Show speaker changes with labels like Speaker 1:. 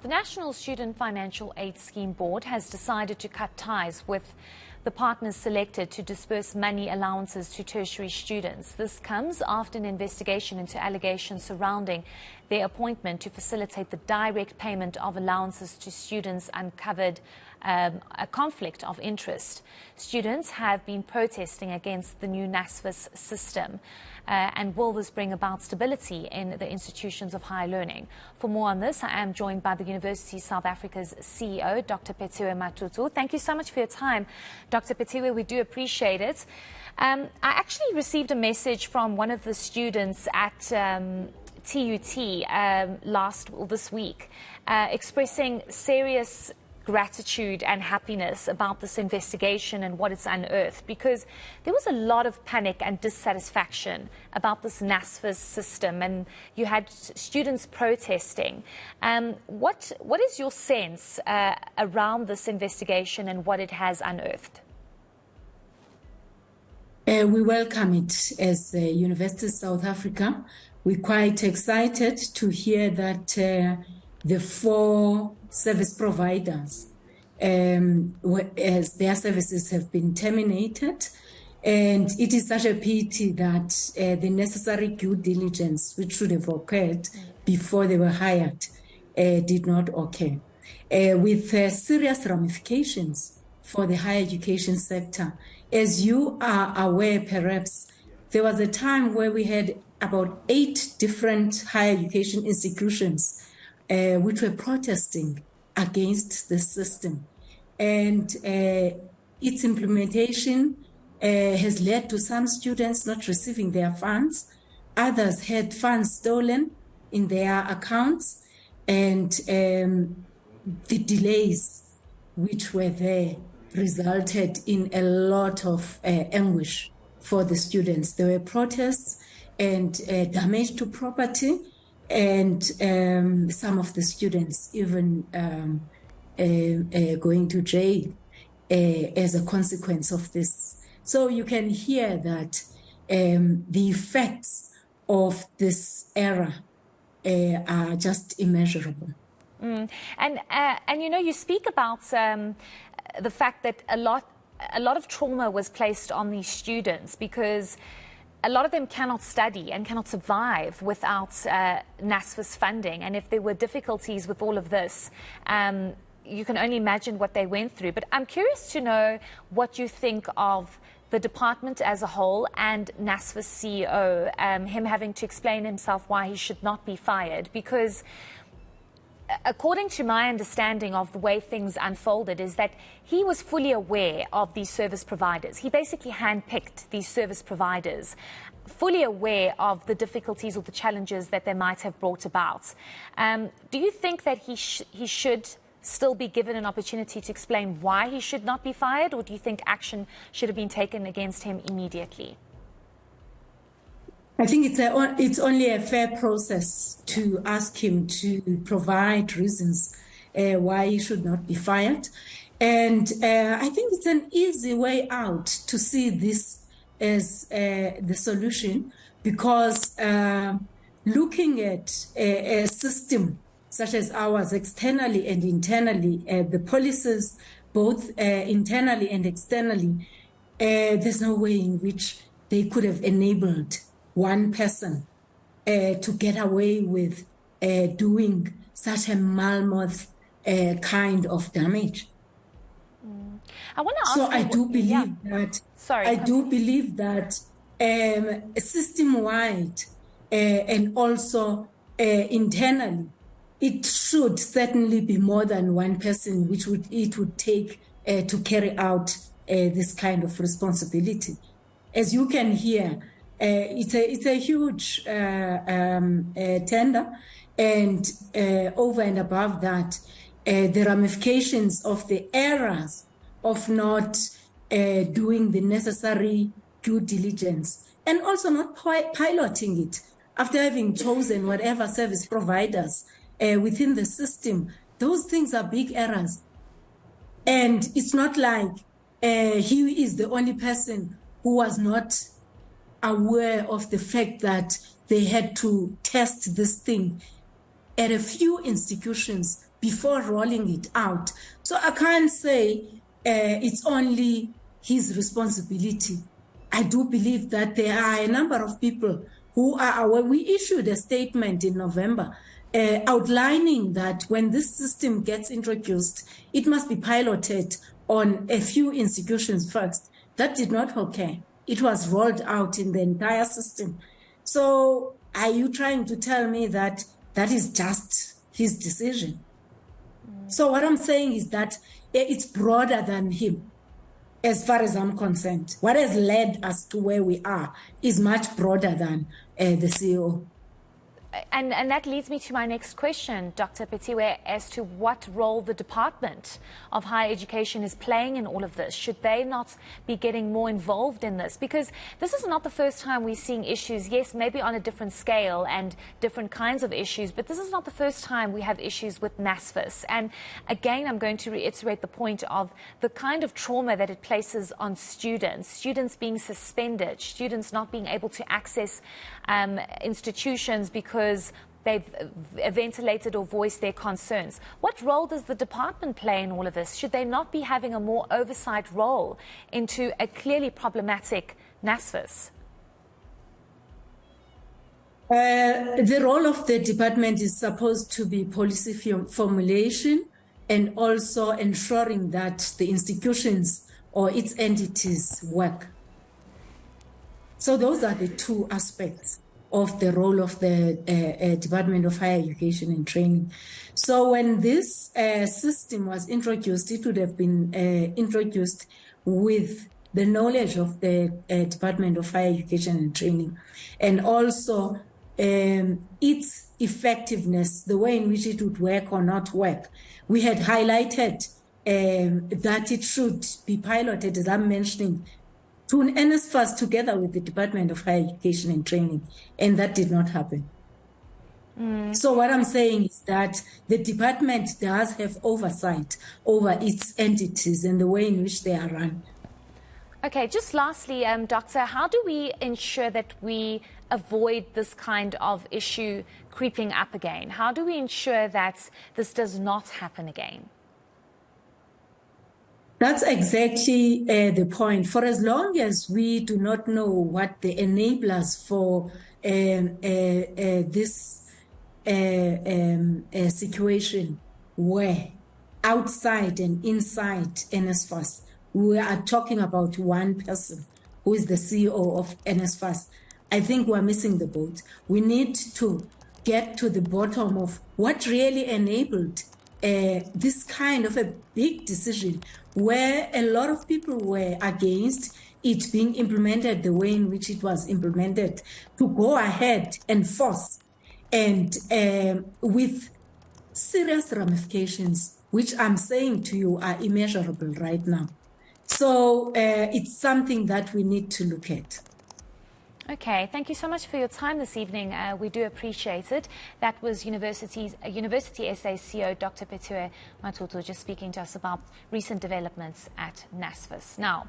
Speaker 1: The National Student Financial Aid Scheme Board has decided to cut ties with the partners selected to disburse money allowances to tertiary students. This comes after an investigation into allegations surrounding their appointment to facilitate the direct payment of allowances to students uncovered a conflict of interest. Students have been protesting against the new NSFAS system. And will this bring about stability in the institutions of higher learning? For more on this, I am joined by the University South Africa's CEO, Dr. Petiwe Matutu. Thank you so much for your time, Dr. Petiwe. We do appreciate it. I actually received a message from one of the students at TUT this week, expressing serious gratitude and happiness about this investigation and what it's unearthed, because there was a lot of panic and dissatisfaction about this NSFAS system, and you had students protesting. What is your sense around this investigation and what it has unearthed?
Speaker 2: We welcome it as University of South Africa. We're quite excited to hear that the 4 service providers, as their services have been terminated. And it is such a pity that the necessary due diligence, which should have occurred before they were hired, did not occur. With serious ramifications for the higher education sector. As you are aware, perhaps, there was a time where we had about 8 different higher education institutions which were protesting against the system. And its implementation has led to some students not receiving their funds. Others had funds stolen in their accounts. And the delays which were there resulted in a lot of anguish for the students. There were protests and damage to property. And some of the students even going to jail as a consequence of this. So you can hear that the effects of this era are just immeasurable.
Speaker 1: And you know, you speak about the fact that a lot of trauma was placed on these students because a lot of them cannot study and cannot survive without NSFAS funding. And if there were difficulties with all of this, you can only imagine what they went through. But I'm curious to know what you think of the department as a whole and NSFAS CEO, him having to explain himself why he should not be fired. Because according to my understanding of the way things unfolded, is that he was fully aware of these service providers. He basically handpicked these service providers, fully aware of the difficulties or the challenges that they might have brought about. Do you think that he should still be given an opportunity to explain why he should not be fired, or do you think action should have been taken against him immediately?
Speaker 2: I think it's only a fair process to ask him to provide reasons why he should not be fired. And I think it's an easy way out to see this as the solution, because looking at a system such as ours, externally and internally, the policies, both internally and externally, there's no way in which they could have enabled one person to get away with doing such a mammoth kind of damage.
Speaker 1: I want to ask.
Speaker 2: So I do believe that.
Speaker 1: Sorry.
Speaker 2: I do believe that system-wide and also internally, it should certainly be more than one person which it would take to carry out this kind of responsibility. As you can hear, it's a huge tender, and over and above that, the ramifications of the errors of not doing the necessary due diligence and also not piloting it after having chosen whatever service providers within the system. Those things are big errors. And it's not like he is the only person who was not aware of the fact that they had to test this thing at a few institutions before rolling it out. So I can't say it's only his responsibility. I do believe that there are a number of people who are aware. We issued a statement in November outlining that when this system gets introduced, it must be piloted on a few institutions first. That did not occur. It was rolled out in the entire system. So are you trying to tell me that that is just his decision? So what I'm saying is that it's broader than him, as far as I'm concerned. What has led us to where we are is much broader than the CEO.
Speaker 1: And that leads me to my next question, Dr. Petiwe, as to what role the Department of Higher Education is playing in all of this. Should they not be getting more involved in this? Because this is not the first time we're seeing issues, yes, maybe on a different scale and different kinds of issues, but this is not the first time we have issues with NSFAS. And again, I'm going to reiterate the point of the kind of trauma that it places on students being suspended, students not being able to access institutions because they've ventilated or voiced their concerns. What role does the department play in all of this? Should they not be having a more oversight role into a clearly problematic NSFAS?
Speaker 2: The role of the department is supposed to be policy formulation and also ensuring that the institutions or its entities work. So those are the two aspects of the role of the Department of Higher Education and Training. So when this system was introduced, it would have been introduced with the knowledge of the Department of Higher Education and Training, and also its effectiveness, the way in which it would work or not work. We had highlighted that it should be piloted, as I'm mentioning, to an NSFAS together with the Department of Higher Education and Training, and that did not happen. So what I'm saying is that the department does have oversight over its entities and the way in which they are run.
Speaker 1: Okay, just lastly, Doctor, how do we ensure that we avoid this kind of issue creeping up again? How do we ensure that this does not happen again?
Speaker 2: That's exactly the point. For as long as we do not know what the enablers for this situation were, outside and inside NSFAS, we are talking about one person who is the CEO of NSFAS. I think we're missing the boat. We need to get to the bottom of what really enabled this kind of a big decision, where a lot of people were against it being implemented the way in which it was implemented, to go ahead and force, and with serious ramifications, which I'm saying to you are immeasurable right now. So it's something that we need to look at.
Speaker 1: Okay, thank you so much for your time this evening. We do appreciate it. That was University SA CEO Dr. Petiwe Matutu just speaking to us about recent developments at NSFAS. Now,